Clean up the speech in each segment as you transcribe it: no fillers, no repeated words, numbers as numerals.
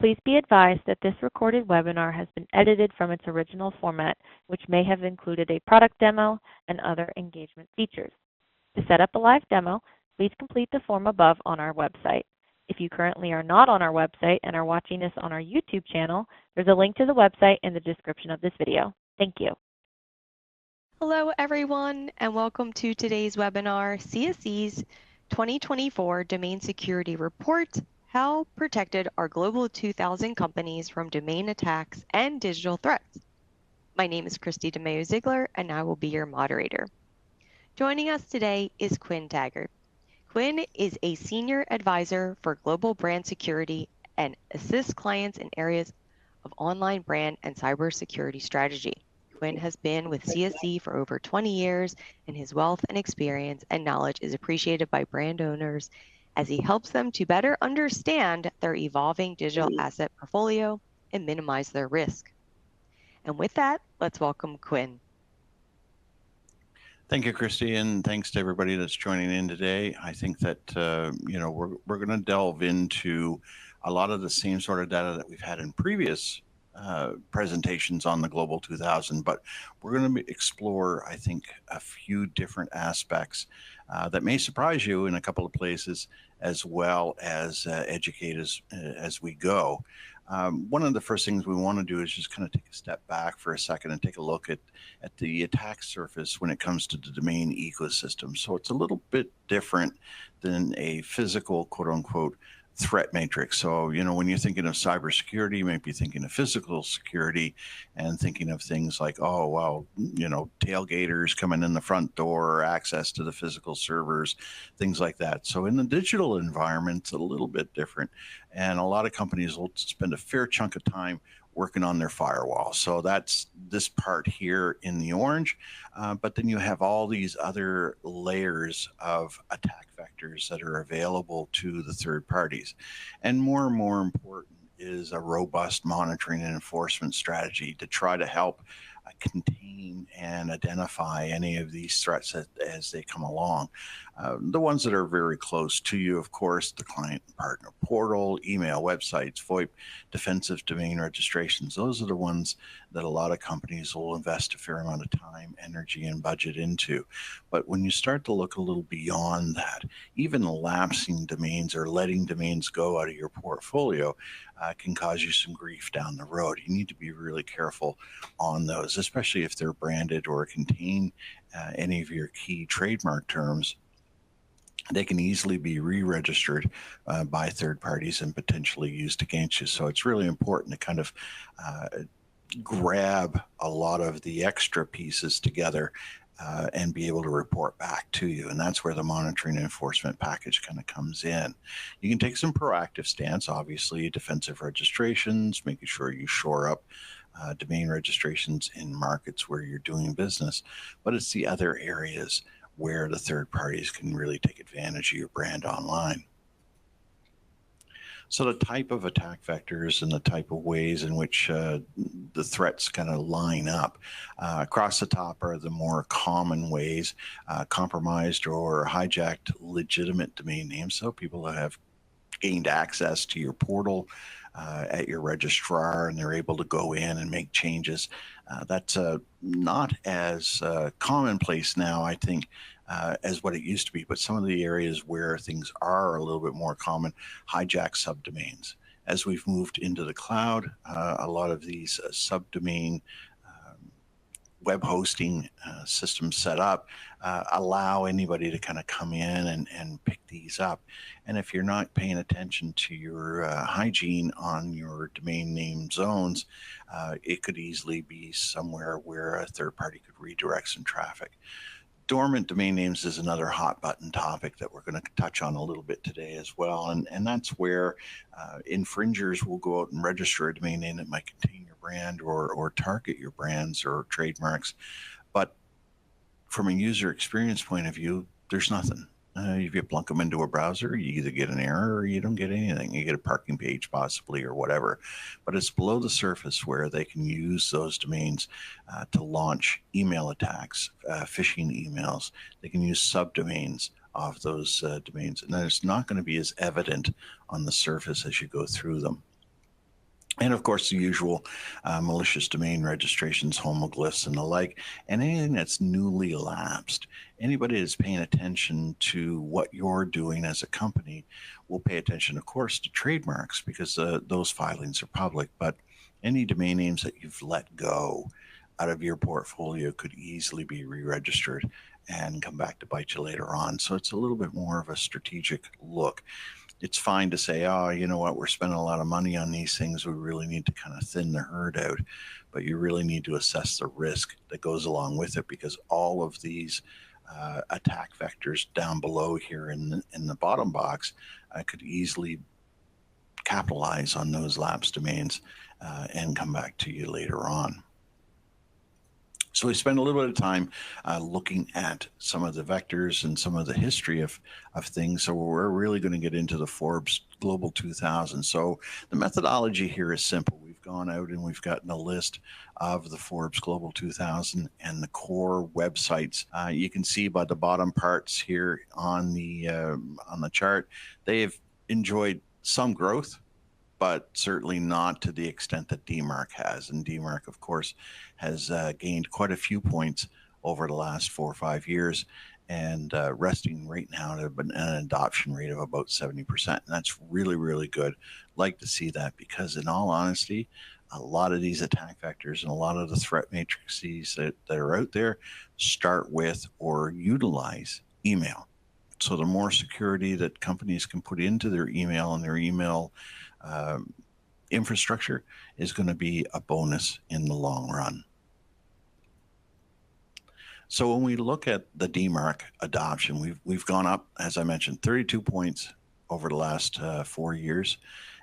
Please be advised that this recorded webinar has been edited from its original format, which may have included a product demo and other engagement features. To set up a live demo, please complete the form above on our website. If you currently are not on our website and are watching this on our YouTube channel, there's a link to the website in the description of this video. Thank you. Hello, everyone, and welcome to today's webinar, CSC's 2024 Domain Security Report, How Protected Are Global 2000 Companies from Domain Attacks and Digital Threats. My name is Christy DeMayo-Ziegler, and I will be your moderator. Joining us today is Quinn Taggart. Quinn is a senior advisor for global brand security and assists clients in areas of online brand and cybersecurity strategy. Quinn has been with CSC for over 20 years, and his wealth and experience and knowledge is appreciated by brand owners as he helps them to better understand their evolving digital asset portfolio and minimize their risk. And with that, let's welcome Quinn. Thank you, Christy, and thanks to everybody that's joining in today. I think that we're going to delve into a lot of the same sort of data that we've had in previous presentations on the Global 2000, but we're going to explore, I think, a few different aspects that may surprise you in a couple of places, as well as educate us as we go. One of the first things we want to do is just kind of take a step back for a second and take a look at the attack surface when it comes to the domain ecosystem. So it's a little bit different than a physical, quote unquote, threat matrix. So, when you're thinking of cybersecurity, you might be thinking of physical security and thinking of things like, oh, well, tailgaters coming in the front door, access to the physical servers, things like that. So in the digital environment, it's a little bit different. And a lot of companies will spend a fair chunk of time working on their firewall. So that's this part here in the orange. But then you have all these other layers of attack vectors that are available to the third parties. And more important is a robust monitoring and enforcement strategy to try to help contain and identify any of these threats as they come along. The ones that are very close to you, of course, the client and partner portal, email, websites, VoIP, defensive domain registrations. Those are the ones that a lot of companies will invest a fair amount of time, energy, and budget into. But when you start to look a little beyond that, even lapsing domains or letting domains go out of your portfolio can cause you some grief down the road. You need to be really careful on those, especially if they're branded or contain any of your key trademark terms. They can easily be re-registered by third parties and potentially used against you. So it's really important to kind of grab a lot of the extra pieces together and be able to report back to you. And that's where the monitoring and enforcement package kind of comes in. You can take some proactive stance, obviously, defensive registrations, making sure you shore up domain registrations in markets where you're doing business. But it's the other areas where the third parties can really take advantage of your brand online. So the type of attack vectors and the type of ways in which the threats kind of line up. Across the top are the more common ways: compromised or hijacked legitimate domain names. So people that have gained access to your portal at your registrar, and they're able to go in and make changes. That's not as commonplace now, I think, as what it used to be. But some of the areas where things are a little bit more common, hijack subdomains. As we've moved into the cloud, a lot of these subdomain web hosting systems set up allow anybody to kind of come in and pick these up. And if you're not paying attention to your hygiene on your domain name zones, it could easily be somewhere where a third party could redirect some traffic. Dormant domain names is another hot button topic that we're going to touch on a little bit today as well. And that's where infringers will go out and register a domain name that might contain your brand or target your brands or trademarks. But from a user experience point of view, there's nothing. If you plunk them into a browser, you either get an error or you don't get anything. You get a parking page possibly or whatever. But it's below the surface where they can use those domains to launch email attacks, phishing emails. They can use subdomains of those domains. And then it's not going to be as evident on the surface as you go through them. And of course, the usual malicious domain registrations, homoglyphs, and the like, and anything that's newly elapsed. Anybody that's paying attention to what you're doing as a company will pay attention, of course, to trademarks because those filings are public. But any domain names that you've let go out of your portfolio could easily be re-registered and come back to bite you later on. So it's a little bit more of a strategic look. It's fine to say, oh, you know what, we're spending a lot of money on these things. We really need to kind of thin the herd out. But you really need to assess the risk that goes along with it, because all of these attack vectors down below here in the bottom box could easily capitalize on those lapsed domains and come back to you later on. So we spend a little bit of time looking at some of the vectors and some of the history of things. So we're really going to get into the Forbes Global 2000. So the methodology here is simple. We've gone out and we've gotten a list of the Forbes Global 2000 and the core websites. You can see by the bottom parts here on the chart, they have enjoyed some growth, but certainly not to the extent that DMARC has. And DMARC, of course, has gained quite a few points over the last 4 or 5 years, and resting right now at an adoption rate of about 70%. And that's really, really good. Like to see that, because in all honesty, a lot of these attack vectors and a lot of the threat matrices that are out there start with or utilize email. So the more security that companies can put into their email and their email infrastructure is going to be a bonus in the long run. So when we look at the DMARC adoption, we've gone up, as I mentioned, 32 points over the last 4 years,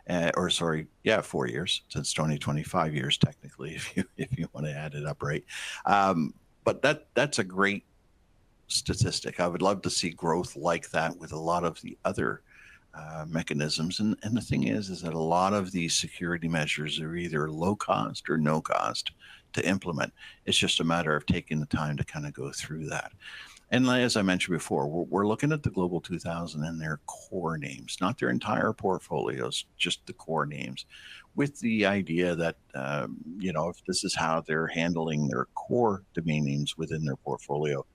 4 years since 2025 years technically, if you want to add it up right. But that's a great statistic. I would love to see growth like that with a lot of the other mechanisms. And the thing is that a lot of these security measures are either low cost or no cost to implement. It's just a matter of taking the time to kind of go through that. And as I mentioned before, we're looking at the Global 2000 and their core names, not their entire portfolios, just the core names, with the idea that, if this is how they're handling their core domain names within their portfolio,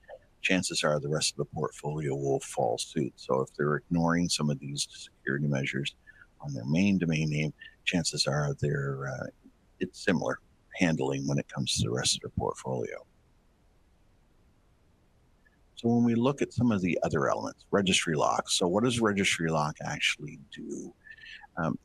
chances are the rest of the portfolio will fall suit. So if they're ignoring some of these security measures on their main domain name, chances are it's similar handling when it comes to the rest of their portfolio. So when we look at some of the other elements, registry lock. So what does registry lock actually do?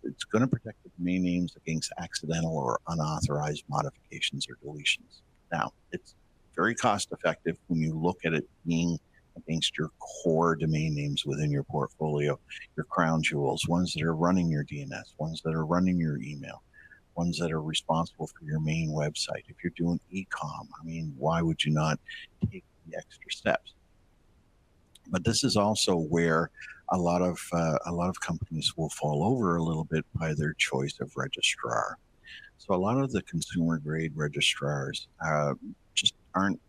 It's going to protect the domain names against accidental or unauthorized modifications or deletions. Now, it's very cost effective when you look at it being against your core domain names within your portfolio, your crown jewels, ones that are running your DNS, ones that are running your email, ones that are responsible for your main website. If you're doing e-com, I mean, why would you not take the extra steps? But this is also where a lot of companies will fall over a little bit by their choice of registrar. So a lot of the consumer grade registrars just aren't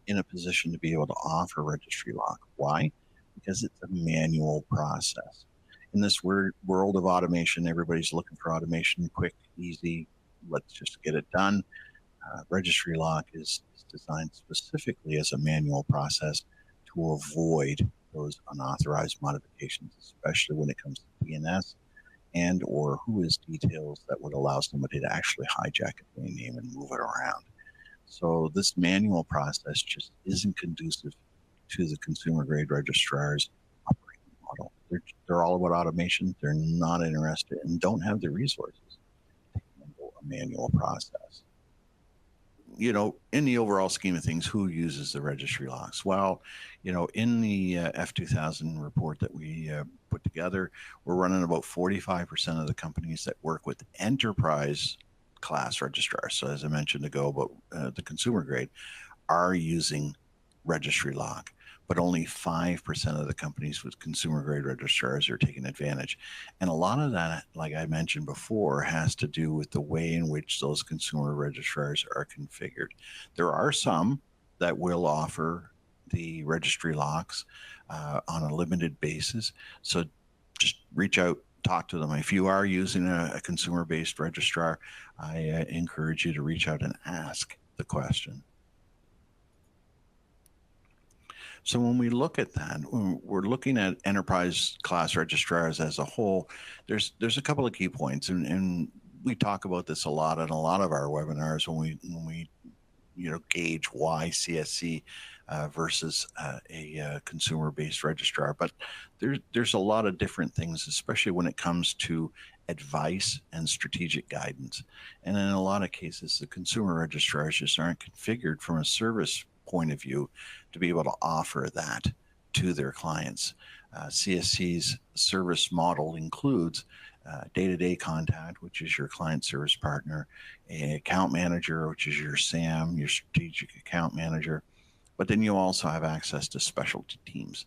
in a position to be able to offer registry lock. Why? Because it's a manual process. In this world of automation, everybody's looking for automation, quick, easy, let's just get it done. Registry lock is designed specifically as a manual process to avoid those unauthorized modifications, especially when it comes to DNS and or whois details that would allow somebody to actually hijack a domain name and move it around. So this manual process just isn't conducive to the consumer grade registrar's operating model. They're all about automation. They're not interested and don't have the resources to handle a manual process. In the overall scheme of things, who uses the registry locks? Well, in the F2000 report that we put together, we're running about 45% of the companies that work with enterprise class registrars. So as I mentioned ago about the consumer grade, are using registry lock, but only 5% of the companies with consumer grade registrars are taking advantage. And a lot of that, like I mentioned before, has to do with the way in which those consumer registrars are configured. There are some that will offer the registry locks on a limited basis. So just reach out talk to them. If you are using a consumer-based registrar, I encourage you to reach out and ask the question. So when we look at that, when we're looking at enterprise class registrars as a whole, there's a couple of key points, and we talk about this a lot in a lot of our webinars when we gauge why CSC versus a consumer-based registrar. But there's a lot of different things, especially when it comes to advice and strategic guidance. And in a lot of cases, the consumer registrars just aren't configured from a service point of view to be able to offer that to their clients. CSC's service model includes day-to-day contact, which is your client service partner, an account manager, which is your SAM, your strategic account manager. But then you also have access to specialty teams,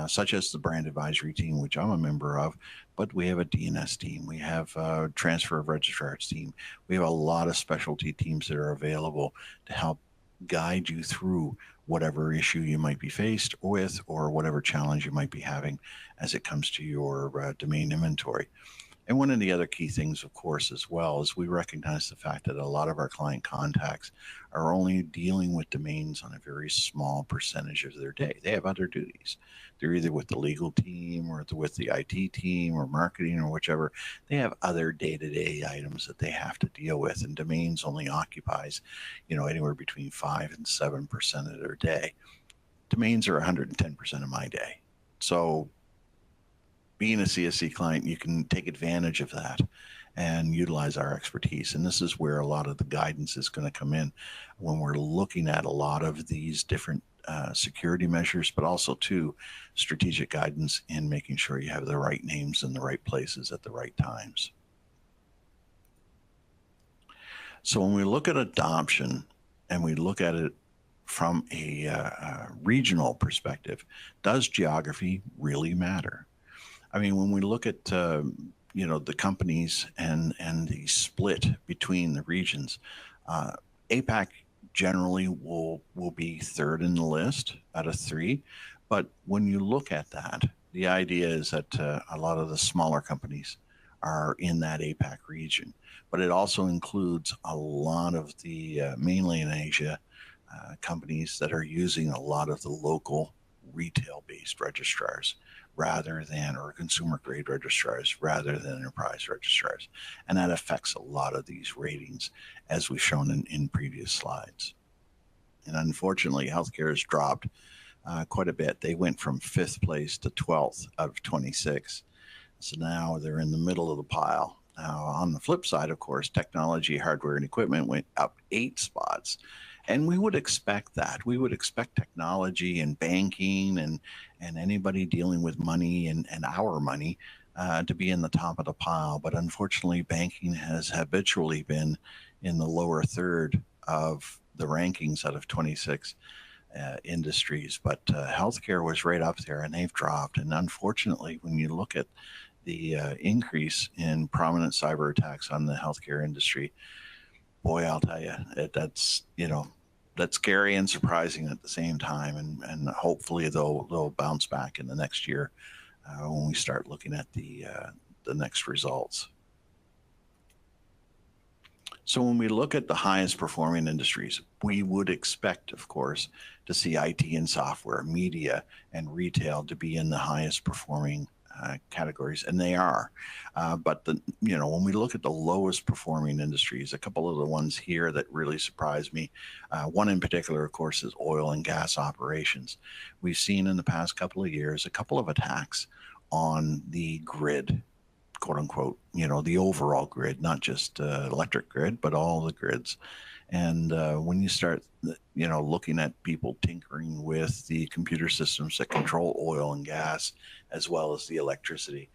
such as the brand advisory team, which I'm a member of, but we have a DNS team. We have a transfer of registrars team. We have a lot of specialty teams that are available to help guide you through whatever issue you might be faced with or whatever challenge you might be having as it comes to your domain inventory. And one of the other key things, of course, as well, is we recognize the fact that a lot of our client contacts are only dealing with domains on a very small percentage of their day. They have other duties. They're either with the legal team or with the IT team or marketing or whichever. They have other day-to-day items that they have to deal with, and domains only occupies, anywhere between 5 and 7% of their day. Domains are 110% of my day. So being a CSC client, you can take advantage of that and utilize our expertise. And this is where a lot of the guidance is going to come in when we're looking at a lot of these different security measures, but also too strategic guidance in making sure you have the right names in the right places at the right times. So when we look at adoption and we look at it from a regional perspective, does geography really matter? I mean, when we look at the companies and the split between the regions, APAC generally will be third in the list out of 3. But when you look at that, the idea is that a lot of the smaller companies are in that APAC region, but it also includes a lot of the mainland Asia companies that are using a lot of the local retail-based registrars rather than, or consumer grade registrars rather than enterprise registrars. And that affects a lot of these ratings, as we've shown in previous slides. And unfortunately, healthcare has dropped quite a bit. They went from 5th place to 12th out of 26. So now they're in the middle of the pile. Now, on the flip side, of course, technology, hardware, and equipment went up 8 spots. And we would expect that. We would expect technology and banking and anybody dealing with money and our money to be in the top of the pile. But unfortunately, banking has habitually been in the lower third of the rankings out of 26 industries. But healthcare was right up there, and they've dropped. And unfortunately, when you look at the increase in prominent cyber attacks on the healthcare industry, boy, I'll tell you, that's scary and surprising at the same time. And hopefully they'll bounce back in the next year when we start looking at the next results. So when we look at the highest performing industries, we would expect, of course, to see IT and software, media, and retail to be in the highest performing categories, and they are. But when we look at the lowest performing industries, a couple of the ones here that really surprised me. One in particular, of course, is oil and gas operations. We've seen in the past couple of years a couple of attacks on the grid, quote unquote, the overall grid, not just electric grid, but all the grids. And when you start, looking at people tinkering with the computer systems that control oil and gas, as well as the electricity,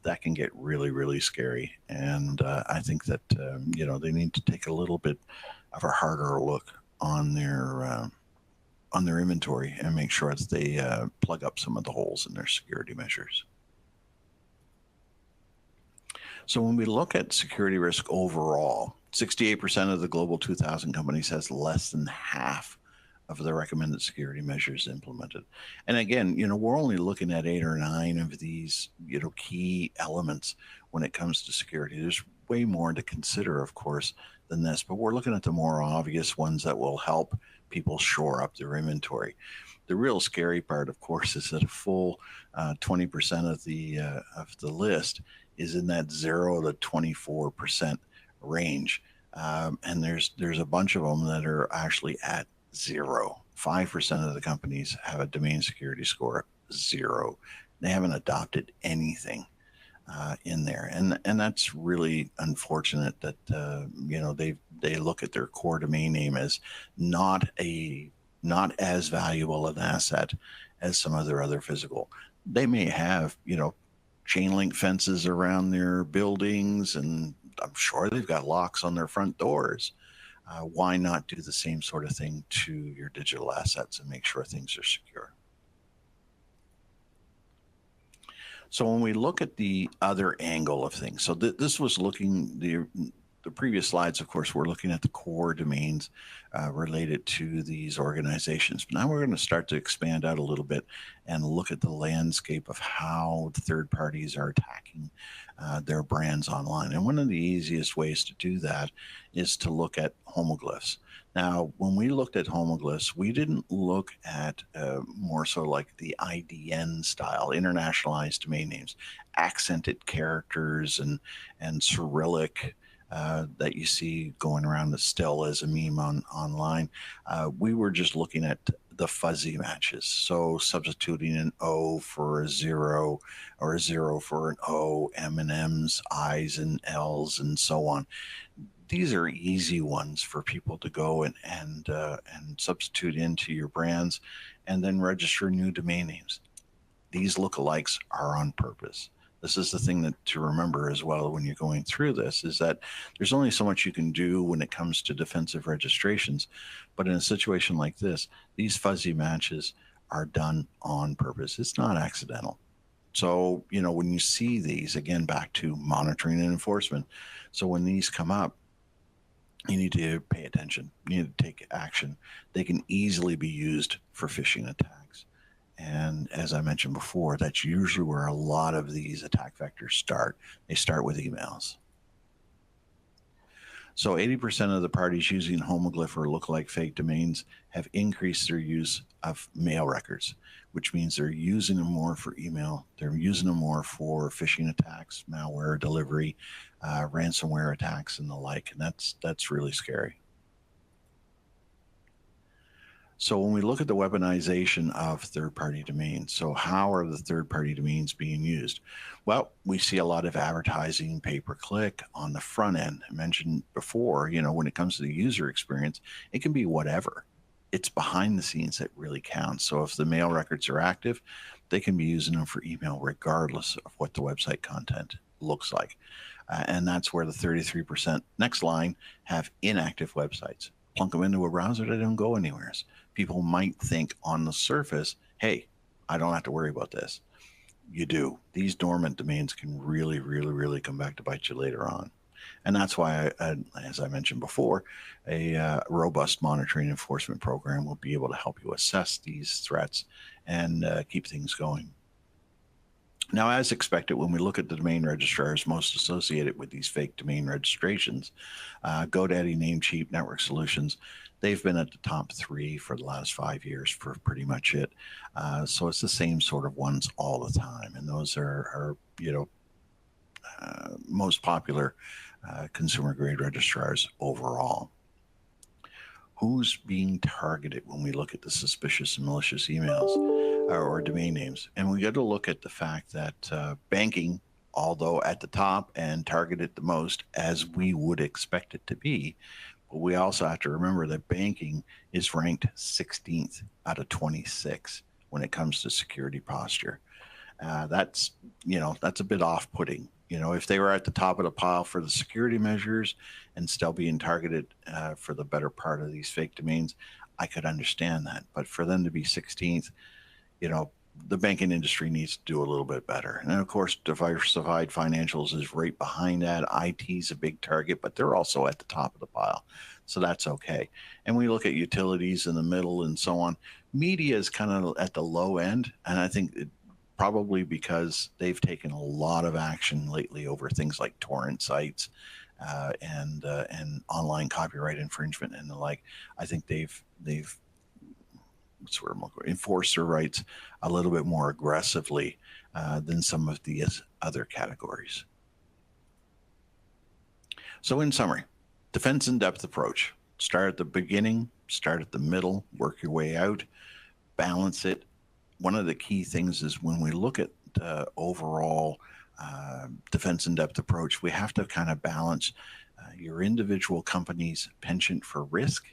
that can get really, really scary. And I think that, they need to take a little bit of a harder look on their inventory and make sure that they plug up some of the holes in their security measures. So when we look at security risk overall, 68% of the global 2000 companies has less than half of the recommended security measures implemented. And again, we're only looking at 8 or 9 of these, key elements when it comes to security. There's way more to consider, of course, than this, but we're looking at the more obvious ones that will help people shore up their inventory. The real scary part, of course, is that a full 20% of the list is in that 0 to 24% range. And there's a bunch of them that are actually at 0. 5% of the companies have a domain security score of 0. They haven't adopted anything in there, and that's really unfortunate that they look at their core domain name as not as valuable an asset as some of their other physical. They may have chain link fences around their buildings, and I'm sure they've got locks on their front doors. Why not do the same sort of thing to your digital assets and make sure things are secure? So when we look at the other angle of things, so this was looking, the previous slides, of course, we're looking at the core domains related to these organizations. But now we're going to start to expand out a little bit and look at the landscape of how the third parties are attacking their brands online. And one of the easiest ways to do that is to look at homoglyphs. Now, when we looked at homoglyphs, we didn't look at more so like the IDN style, internationalized domain names, accented characters and Cyrillic that you see going around still as a meme online. We were just looking at the fuzzy matches. So substituting an O for a 0 or a 0 for an O, M and M's, I's and L's and so on. These are easy ones for people to go and substitute into your brands and then register new domain names. These lookalikes are on purpose. This is the thing to remember as well when you're going through this, is that there's only so much you can do when it comes to defensive registrations. But in a situation like this, these fuzzy matches are done on purpose. It's not accidental. So, when you see these, again, back to monitoring and enforcement. So when these come up, you need to pay attention. You need to take action. They can easily be used for phishing attacks. And as I mentioned before, that's usually where a lot of these attack vectors start. They start with emails. So 80% of the parties using homoglyph or lookalike fake domains have increased their use of mail records, which means they're using them more for email. They're using them more for phishing attacks, malware delivery, ransomware attacks, and the like. And that's really scary. So when we look at the weaponization of third-party domains, so how are the third-party domains being used? Well, we see a lot of advertising, pay-per-click on the front end. I mentioned before, when it comes to the user experience, it can be whatever. It's behind the scenes that really counts. So if the mail records are active, they can be using them for email regardless of what the website content looks like. And that's where the 33% next line have inactive websites. Plunk them into a browser, they don't go anywhere. People might think on the surface, hey, I don't have to worry about this. You do. These dormant domains can really, really, really come back to bite you later on. And that's why, as I mentioned before, a robust monitoring enforcement program will be able to help you assess these threats and keep things going. Now, as expected, when we look at the domain registrars most associated with these fake domain registrations, GoDaddy, Namecheap, Network Solutions, they've been at the top 3 for the last 5 years for pretty much it. So it's the same sort of ones all the time. And those are most popular consumer grade registrars overall. Who's being targeted when we look at the suspicious and malicious emails or domain names? And we got to look at the fact that banking, although at the top and targeted the most, as we would expect it to be, but we also have to remember that banking is ranked 16th out of 26 when it comes to security posture. That's a bit off-putting. If they were at the top of the pile for the security measures and still being targeted for the better part of these fake domains, I could understand that. But for them to be 16th, the banking industry needs to do a little bit better. And of course, diversified financials is right behind that. IT is a big target, but they're also at the top of the pile. So that's okay. And we look at utilities in the middle and so on. Media is kind of at the low end. And I think probably because they've taken a lot of action lately over things like torrent sites and online copyright infringement and the like. I think they've sort of enforce their rights a little bit more aggressively than some of the other categories. So in summary, defense in depth approach. Start at the beginning, start at the middle, work your way out, balance it. One of the key things is when we look at the overall defense in depth approach, we have to kind of balance your individual company's penchant for risk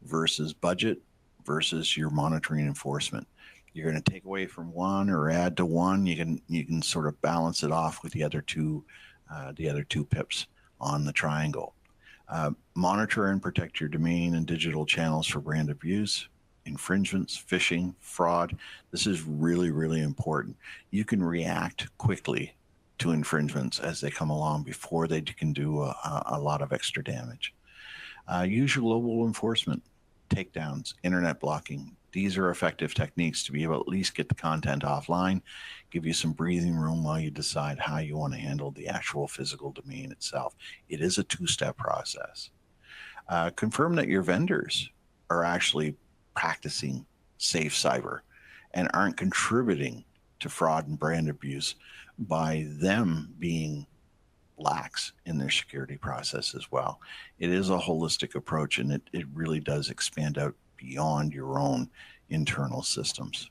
versus budget versus your monitoring enforcement. You're going to take away from one or add to one. You can sort of balance it off with the other two pips on the triangle. Monitor and protect your domain and digital channels for brand abuse, infringements, phishing, fraud. This is really, really important. You can react quickly to infringements as they come along before they can do a lot of extra damage. Use your global enforcement, takedowns, internet blocking. These are effective techniques to be able to at least get the content offline, give you some breathing room while you decide how you want to handle the actual physical domain itself. It is a two-step process. Confirm that your vendors are actually practicing safe cyber and aren't contributing to fraud and brand abuse by them being lax in their security process as well. It is a holistic approach, and it really does expand out beyond your own internal systems.